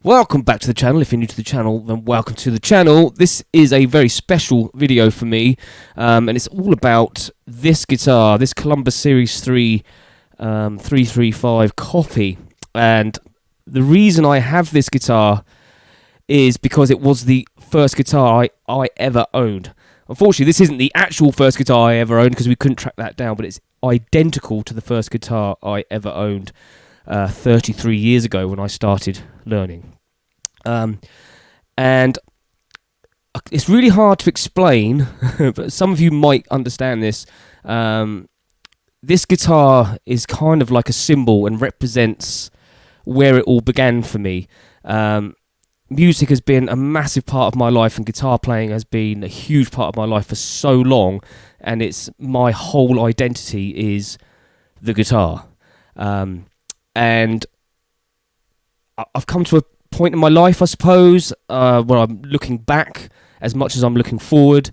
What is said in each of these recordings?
Welcome back to the channel. If you're new to the channel, then welcome to the channel. This is a very special video for me, and it's all about this guitar, this Columbus Series 3 335 copy. And the reason I have this guitar is because it was the first guitar I ever owned. Unfortunately, this isn't the actual first guitar I ever owned because we couldn't track that down, but it's identical to the first guitar I ever owned 33 years ago when I started learning. And it's really hard to explain, but some of you might understand this. This guitar is kind of like a symbol and represents where it all began for me. Music has been a massive part of my life, and guitar playing has been a huge part of my life for so long, and it's my whole identity is the guitar. And I've come to a point in my life, I suppose, where I'm looking back as much as I'm looking forward,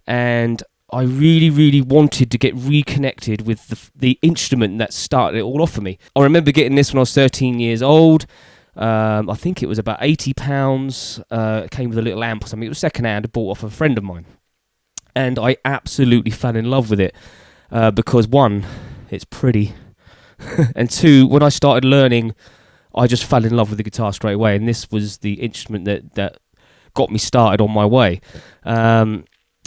and I really wanted to get reconnected with the instrument that started it all off for me. I remember getting this when I was 13 years old. I think it was about £80. It came with a little amp or something. It was second hand. I bought off a friend of mine, and I absolutely fell in love with it because one, it's pretty. And two, when I started learning, I just fell in love with the guitar straight away, and this was the instrument that got me started on my way. The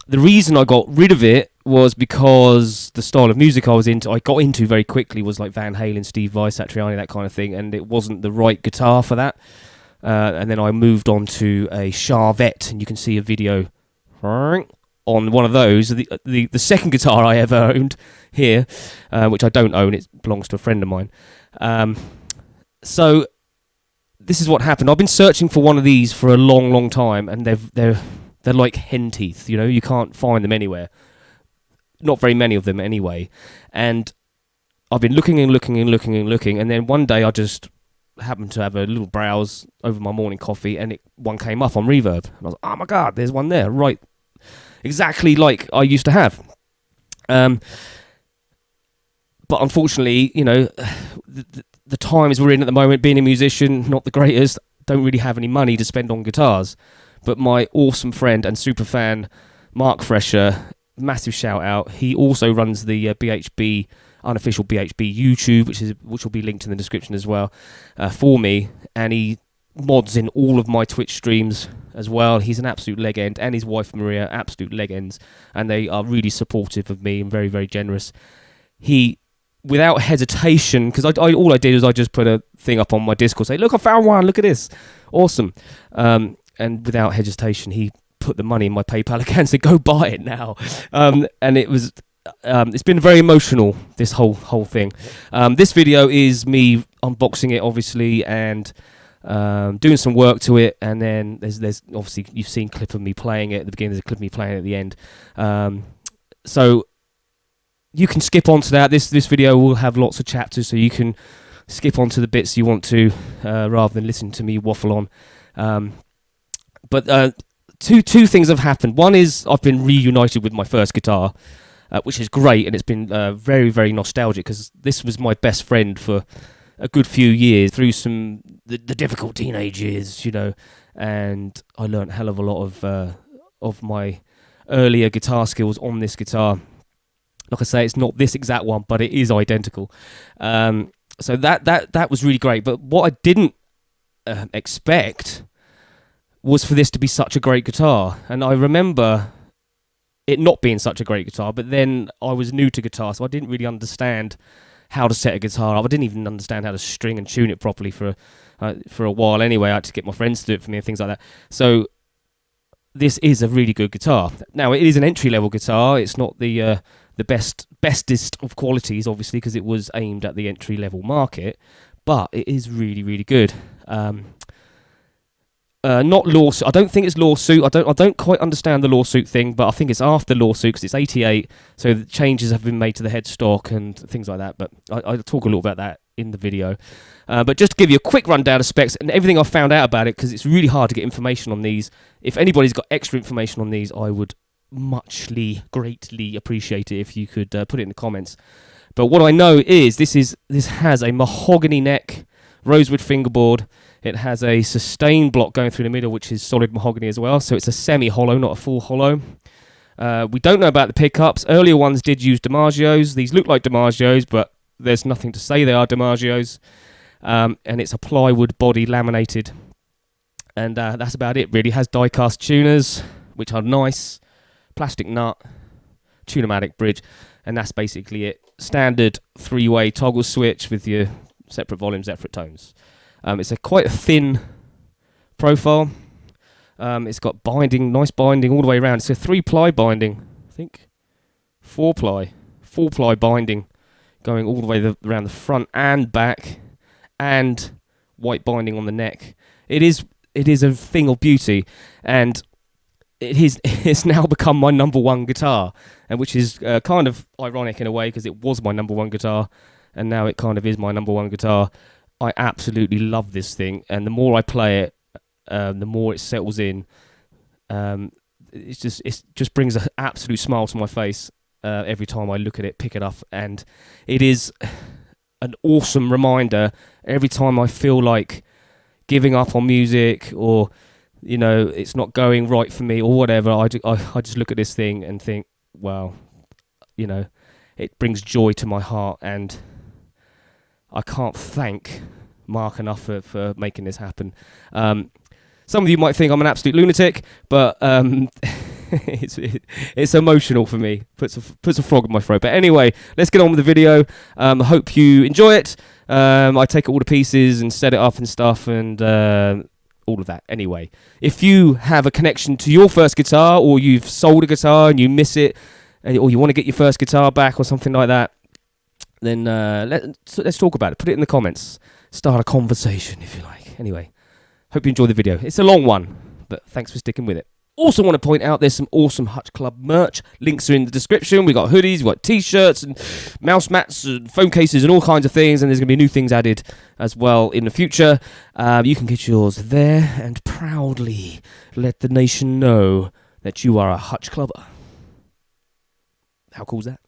reason I got rid of it was because the style of music I got into very quickly was like Van Halen, Steve Vai, Satriani, that kind of thing, and it wasn't the right guitar for that. And then I moved on to a Charvette, and you can see a video on one of those, the second guitar I ever owned here, which I don't own, it belongs to a friend of mine. So this is what happened. I've been searching for one of these for a long time, and they're like hen teeth, you know, you can't find them anywhere. Not very many of them anyway. And I've been looking, and then one day I just happened to have a little browse over my morning coffee, and one came up on Reverb. And I was like, oh my God, there's one there, right, exactly like I used to have. But unfortunately, you know, the times we're in at the moment, being a musician, not the greatest, don't really have any money to spend on guitars. But my awesome friend and super fan, Mark Thresher, massive shout out. He also runs the BHB, unofficial BHB YouTube, which will be linked in the description as well, for me. And he mods in all of my Twitch streams as well. He's an absolute legend, and his wife Maria, absolute legends. And they are really supportive of me and very generous. He, without hesitation, because all I did was I just put a thing up on my Discord, say, look, I found one, look at this, awesome. And without hesitation, he put the money in my PayPal account and said, go buy it now. And it was, it's been very emotional, this whole thing. This video is me unboxing it, obviously, and doing some work to it. And then there's obviously, you've seen a clip of me playing it at the beginning, there's a clip of me playing it at the end. So you can skip on to that. This video will have lots of chapters, so you can skip on to the bits you want to, rather than listen to me waffle on. But two things have happened. One is I've been reunited with my first guitar, which is great, and it's been very nostalgic, because this was my best friend for a good few years through the difficult teenage years, you know, and I learned a hell of a lot of my earlier guitar skills on this guitar. Like I say, it's not this exact one, but it is identical. So that was really great. But what I didn't expect was for this to be such a great guitar. And I remember it not being such a great guitar, but then I was new to guitar, so I didn't really understand how to set a guitar up. I didn't even understand how to string and tune it properly for a while anyway. I had to get my friends to do it for me and things like that. So this is a really good guitar. Now, it is an entry-level guitar. It's not the bestest of qualities, obviously, because it was aimed at the entry-level market, but it is really good. Not lawsuit. I don't think it's lawsuit. I don't quite understand the lawsuit thing, but I think it's after lawsuit because it's 88. So the changes have been made to the headstock and things like that. But I'll talk a little about that in the video. But just to give you a quick rundown of specs and everything I've found out about it, because it's really hard to get information on these. If anybody's got extra information on these, I would greatly appreciate it if you could put it in the comments. But what I know is this has a mahogany neck, rosewood fingerboard. It has a sustain block going through the middle, which is solid mahogany as well. So it's a semi-hollow, not a full hollow. We don't know about the pickups. Earlier ones did use DiMaggio's. These look like DiMaggio's, but there's nothing to say they are DiMaggio's. And it's a plywood body laminated. And that's about it, really. It has die-cast tuners, which are nice. Plastic nut, Tune-o-matic bridge. And that's basically it. Standard 3-way toggle switch with your separate volumes, separate tones. It's quite a thin profile. It's got binding, nice binding all the way around. It's a 3-ply binding, I think. 4-ply. 4-ply binding going all the way around the front and back, and white binding on the neck. It is a thing of beauty, and it's now become my number one guitar, and which is kind of ironic in a way, because it was my number one guitar, and now it kind of is my number one guitar. I absolutely love this thing, and the more I play it, the more it settles in. It just brings an absolute smile to my face every time I look at it, pick it up, and it is an awesome reminder every time I feel like giving up on music, or it's not going right for me or whatever. I just look at this thing and think, wow, it brings joy to my heart, and I can't thank Mark enough for making this happen. Some of you might think I'm an absolute lunatic, but it's emotional for me. Puts a frog in my throat. But anyway, let's get on with the video. I hope you enjoy it. I take all the pieces and set it up and stuff, and all of that. Anyway, if you have a connection to your first guitar, or you've sold a guitar and you miss it, or you want to get your first guitar back or something like that, then let's talk about it. Put it in the comments. Start a conversation, if you like. Anyway, hope you enjoy the video. It's a long one, but thanks for sticking with it. Also want to point out there's some awesome Hutch Club merch. Links are in the description. We've got hoodies, we've got t-shirts and mouse mats and phone cases and all kinds of things, and there's going to be new things added as well in the future. You can get yours there and proudly let the nation know that you are a Hutch Clubber. How cool is that?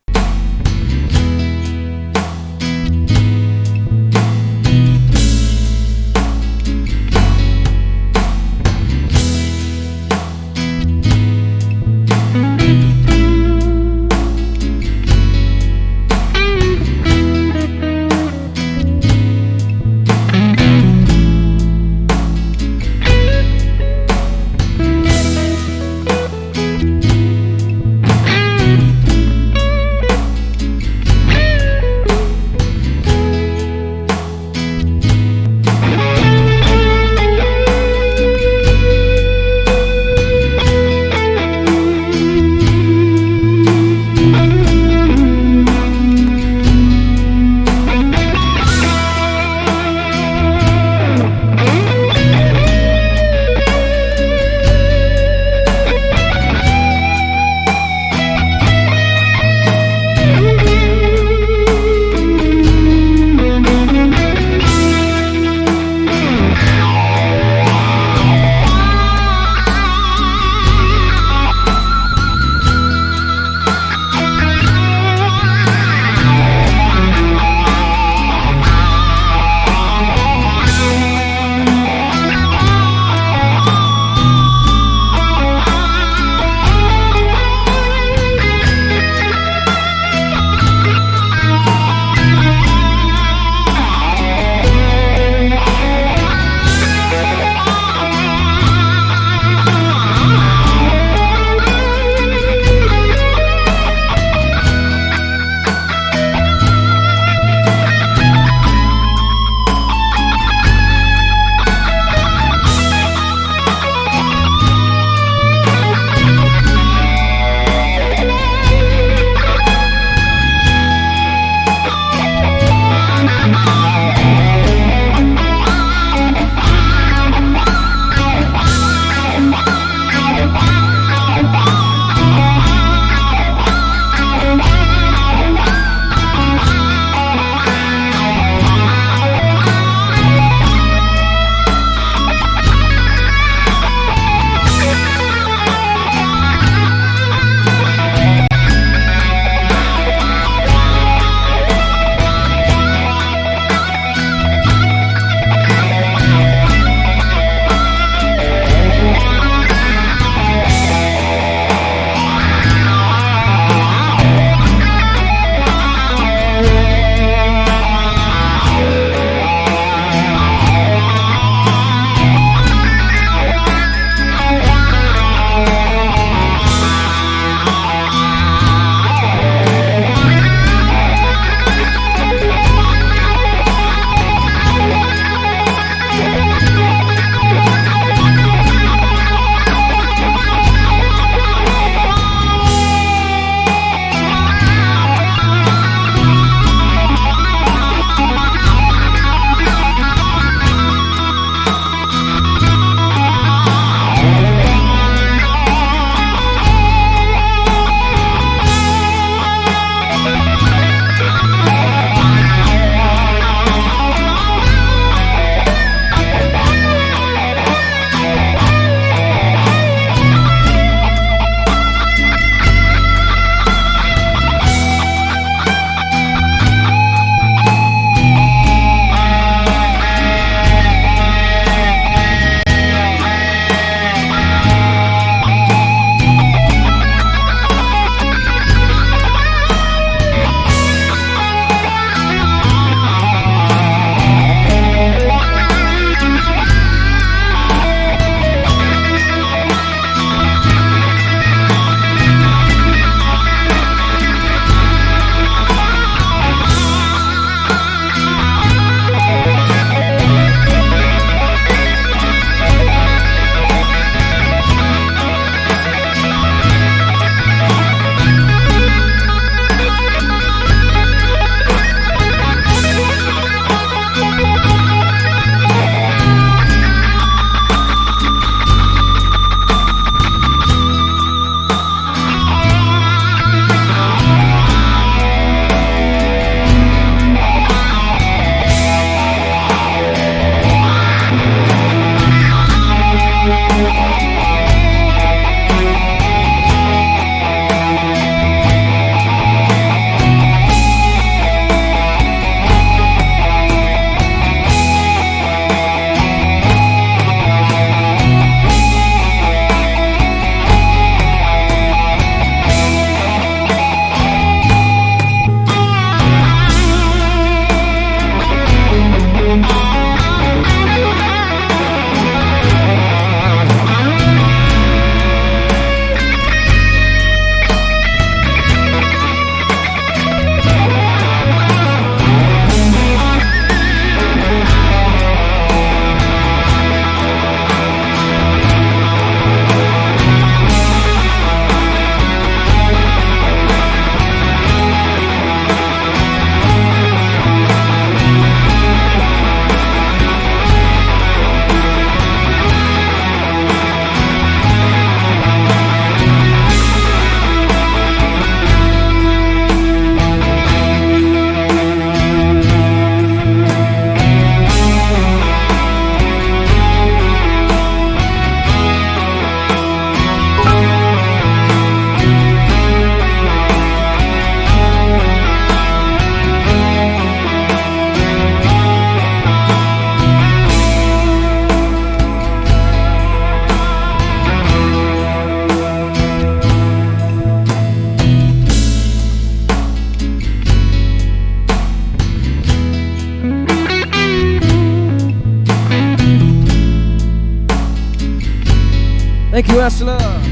Thank you, Ursula.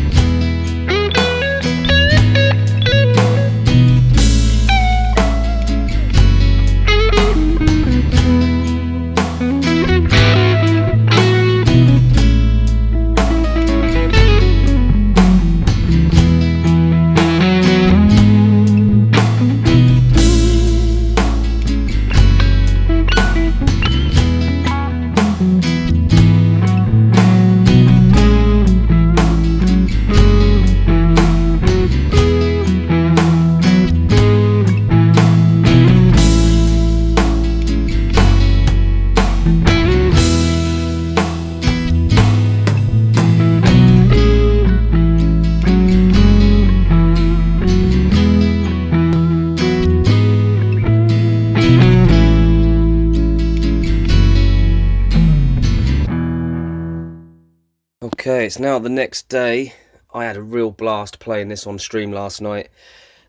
Okay, it's now the next day. I had a real blast playing this on stream last night.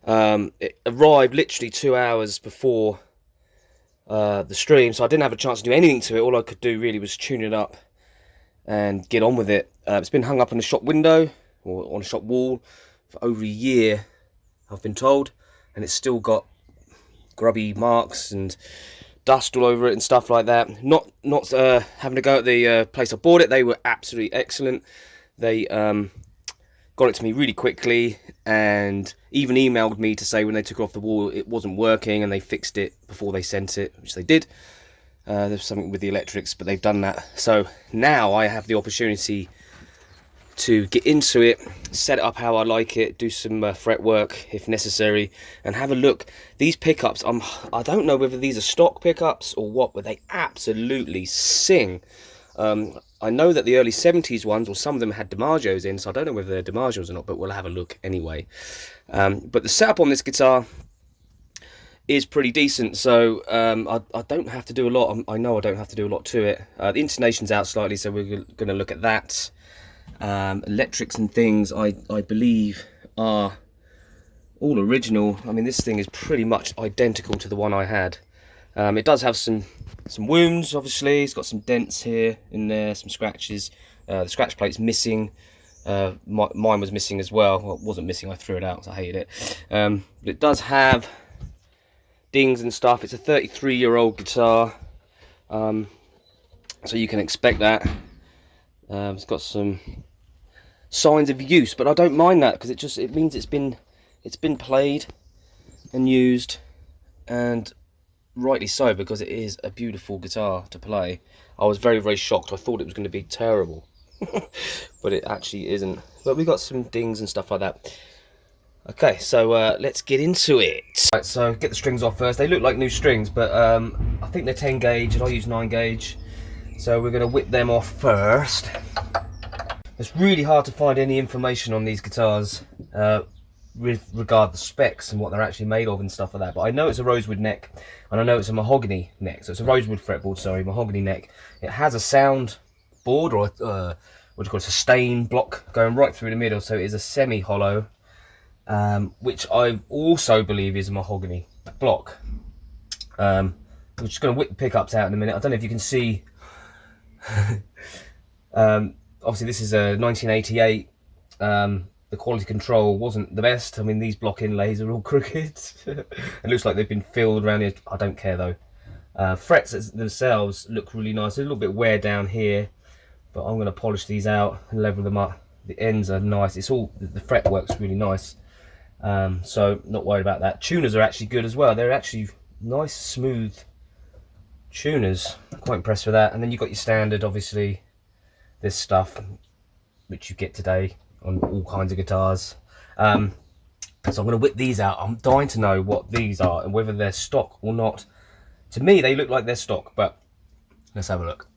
It arrived literally 2 hours before the stream, so I didn't have a chance to do anything to it. All I could do really was tune it up and get on with it. It's been hung up in the shop window, or on a shop wall, for over a year, I've been told, and it's still got grubby marks and dust all over it and stuff like that. Not having to go at the place I bought it. They were absolutely excellent. They got it to me really quickly, and even emailed me to say when they took it off the wall it wasn't working, and they fixed it before they sent it, which they did. There's something with the electrics, but they've done that. So now I have the opportunity to get into it, set it up how I like it, do some fret work if necessary, and have a look. These pickups, I don't know whether these are stock pickups or what, but they absolutely sing. I know that the early 70s ones, or some of them had DiMaggios in, so I don't know whether they're DiMaggios or not, but we'll have a look anyway. But the setup on this guitar is pretty decent, so I don't have to do a lot. I know I don't have to do a lot to it. The intonation's out slightly, so we're going to look at that. Electrics and things I believe are all original. I mean, this thing is pretty much identical to the one I had. It does have some wounds, obviously. It's got some dents here and there, some scratches. The scratch plate's missing. Mine was missing as well. Well, it wasn't missing, I threw it out because I hated it. But it does have dings and stuff. It's a 33-year-old guitar, so you can expect that. It's got some signs of use, but I don't mind that, because it means it's been played and used, and rightly so, because it is a beautiful guitar to play. I was very, very shocked. I thought it was going to be terrible, but it actually isn't. But we got some dings and stuff like that. Okay, so let's get into it. Right, so get the strings off first. They look like new strings, but I think they're 10 gauge and I use 9 gauge. So we're going to whip them off first. It's really hard to find any information on these guitars with regard to the specs and what they're actually made of and stuff like that. But I know it's a rosewood neck, and I know it's a mahogany neck. So it's a rosewood fretboard, sorry, mahogany neck. It has a sound board, or what do you call it, a sustain block going right through the middle. So it is a semi-hollow, which I also believe is a mahogany block. I'm just going to whip the pickups out in a minute. I don't know if you can see. Obviously this is a 1988. The quality control wasn't the best. I mean, these block inlays are all crooked. It looks like they've been filled around here. I don't care though. Frets themselves look really nice. A little bit wear down here, but I'm going to polish these out and level them up. The ends are nice. It's all, the fret works really nice, so not worried about that. Tuners are actually good as well. They're actually nice, smooth tuners. I'm quite impressed with that. And then you've got your standard, obviously, this stuff which you get today on all kinds of guitars. So I'm going to whip these out. I'm dying to know what these are and whether they're stock or not. To me they look like they're stock, but let's have a look.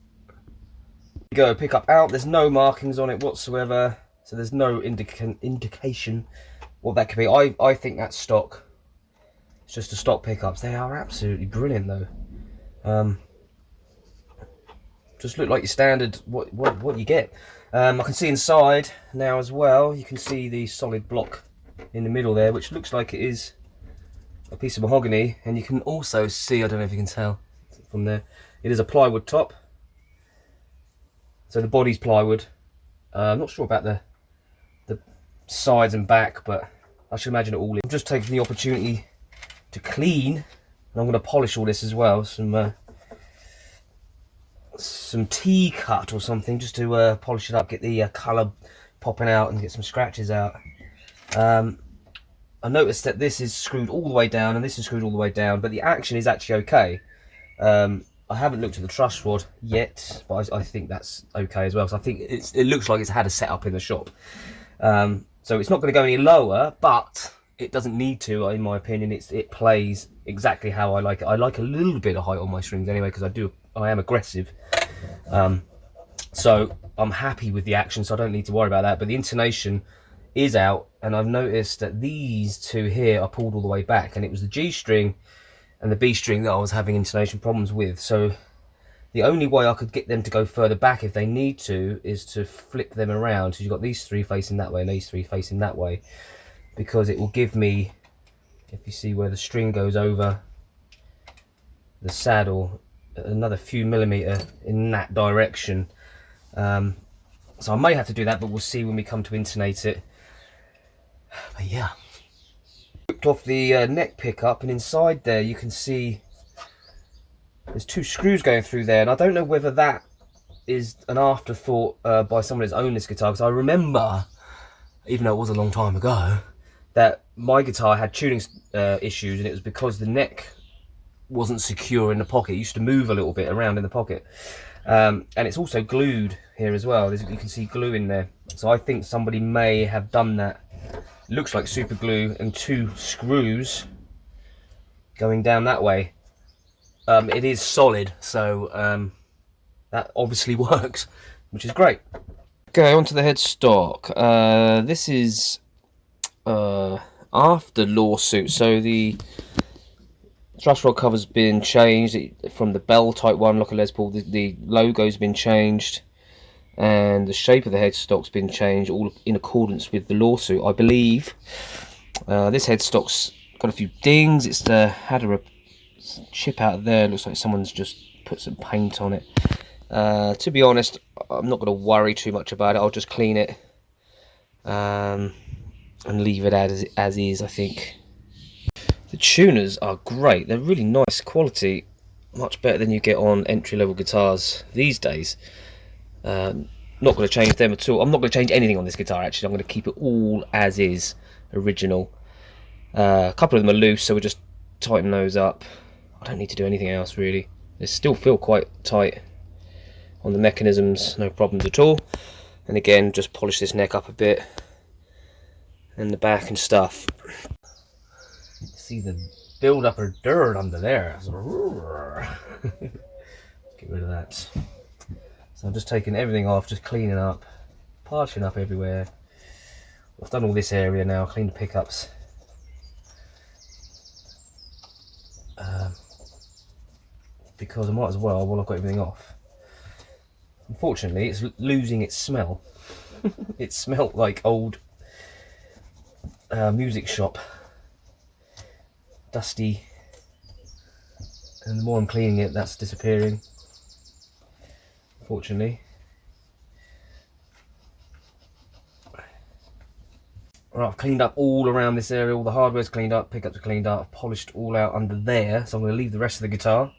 Go pick up out. There's no markings on it whatsoever, so there's no indication what that could be. I think that's stock. It's just a stock pickups. They are absolutely brilliant though. Just look like your standard what you get. I can see inside now as well. You can see the solid block in the middle there, which looks like it is a piece of mahogany, and you can also see, I don't know if you can tell from there, it is a plywood top. So the body's plywood. I'm not sure about the sides and back, but I should imagine it all in. I'm just taking the opportunity to clean, and I'm going to polish all this as well. Some tea cut or something, just to polish it up, get the colour popping out and get some scratches out. I noticed that this is screwed all the way down and this is screwed all the way down, but the action is actually okay. I haven't looked at the truss rod yet, but I think that's okay as well. So I think it looks like it's had a setup in the shop. So it's not going to go any lower, but it doesn't need to, in my opinion. It plays exactly how I like it. I like a little bit of height on my strings anyway, because I am aggressive. So I'm happy with the action, so I don't need to worry about that. But the intonation is out, and I've noticed that these two here are pulled all the way back, and it was the G string and the B string that I was having intonation problems with. So the only way I could get them to go further back if they need to is to flip them around. So you've got these three facing that way and these three facing that way, because it will give me, if you see where the string goes over the saddle, another few millimeter in that direction. So I may have to do that, but we'll see when we come to intonate it. But yeah, ripped off the neck pickup, and inside there you can see there's two screws going through there, and I don't know whether that is an afterthought by someone who's owned this guitar, because I remember, even though it was a long time ago, that my guitar had tuning issues, and it was because the neck wasn't secure in the pocket. It used to move a little bit around in the pocket, and it's also glued here as well. You can see glue in there, so I think somebody may have done that. Looks like super glue and two screws going down that way. It is solid, so that obviously works, which is great. Okay, onto the headstock. This is after lawsuit, so the thrush rod cover's been changed from the bell type one, like a Les Paul. The logo's been changed, and the shape of the headstock's been changed, all in accordance with the lawsuit, I believe. This headstock's got a few dings. It's had a chip out there. Looks like someone's just put some paint on it. To be honest, I'm not going to worry too much about it. I'll just clean it and leave it as is, I think. The tuners are great. They're really nice quality, much better than you get on entry-level guitars these days. Not going to change them at all. I'm not going to change anything on this guitar, actually. I'm going to keep it all as is, original. A couple of them are loose, so we'll just tighten those up. I don't need to do anything else, really. They still feel quite tight on the mechanisms, no problems at all. And again, just polish this neck up a bit, and the back and stuff. See the build up of dirt under there. Get rid of that. So I'm just taking everything off, just cleaning up, polishing up everywhere. I've done all this area now, cleaned the pickups. Because I might as well while I've got everything off. Unfortunately, it's losing its smell. It smelt like old music shop. Dusty. And the more I'm cleaning it, that's disappearing. Unfortunately. Right, I've cleaned up all around this area. All the hardware's cleaned up, pickups are cleaned up, I've polished all out under there. So I'm going to leave the rest of the guitar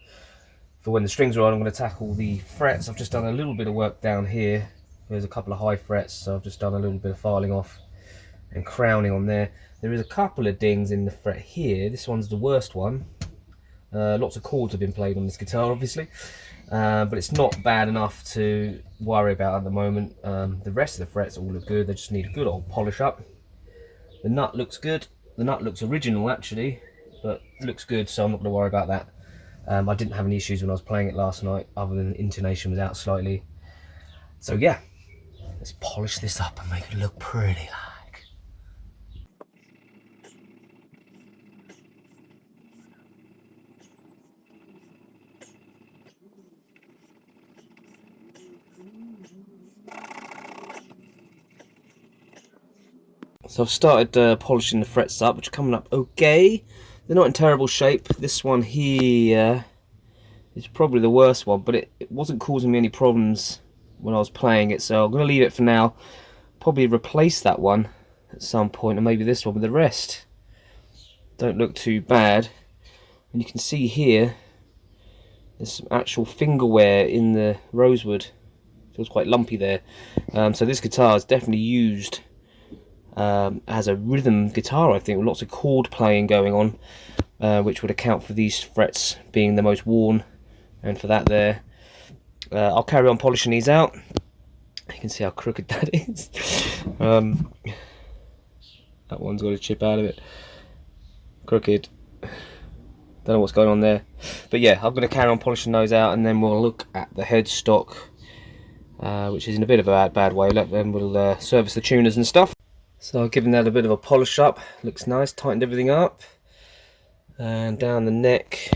for when the strings are on. I'm going to tackle the frets. I've just done a little bit of work down here. There's a couple of high frets, so I've just done a little bit of filing off and crowning on there. There is a couple of dings in the fret here. This one's the worst one. Lots of chords have been played on this guitar, obviously, but it's not bad enough to worry about at the moment. The rest of the frets all look good. They just need a good old polish up. The nut looks good. The nut looks original, actually, but looks good, so I'm not going to worry about that. I didn't have any issues when I was playing it last night, other than the intonation was out slightly. So yeah, let's polish this up and make it look pretty like. So I've started polishing the frets up, which are coming up okay. They're not in terrible shape. This one here is probably the worst one, but it wasn't causing me any problems when I was playing it, so I'm going to leave it for now. Probably replace that one at some point, and maybe this one, but the rest don't look too bad. And you can see here there's some actual finger wear in the rosewood. Feels quite lumpy there. So this guitar is definitely used as a rhythm guitar, I think, with lots of chord playing going on, which would account for these frets being the most worn, and for that there. I'll carry on polishing these out. You can see how crooked that is. That one's got a chip out of it. Crooked. Don't know what's going on there. But yeah, I'm going to carry on polishing those out, and then we'll look at the headstock, which is in a bit of a bad way. Then we'll service the tuners and stuff. So I've given that a bit of a polish up. Looks nice, tightened everything up. And down the neck,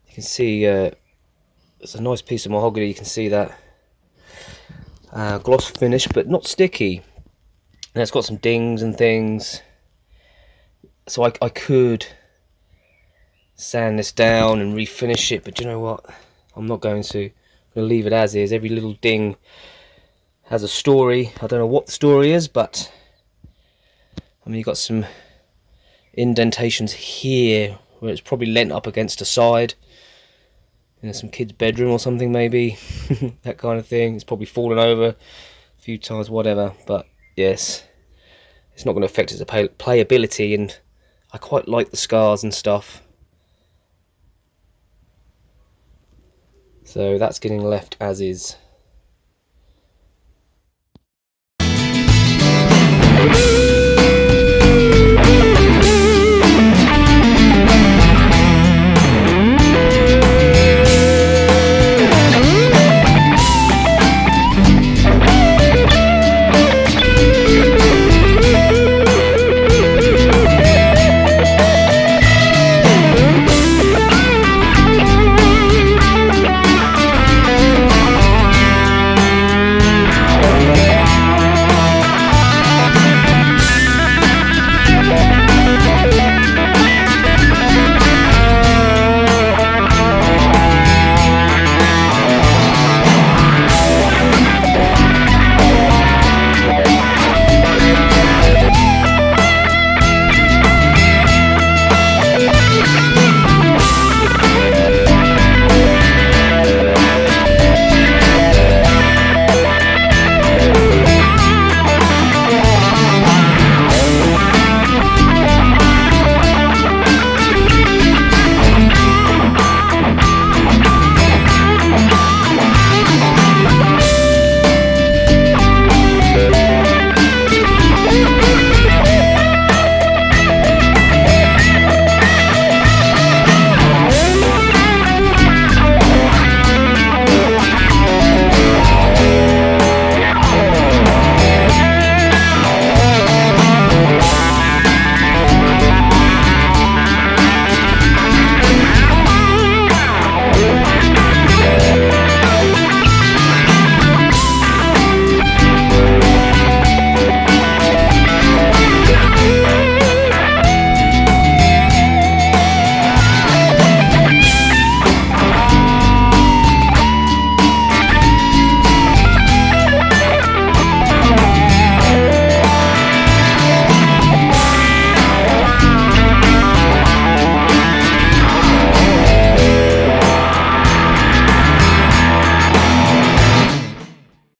you can see it's a nice piece of mahogany. You can see that gloss finish, but not sticky. And it's got some dings and things. So I could sand this down and refinish it, but you know what? I'm not going to. I'm going to leave it as is. Every little ding has a story. I don't know what the story is, but I mean, you've got some indentations here where it's probably lent up against a side in some kid's bedroom or something, maybe. That kind of thing. It's probably fallen over a few times, whatever, but yes, it's not going to affect its playability, and I quite like the scars and stuff. So that's getting left as is.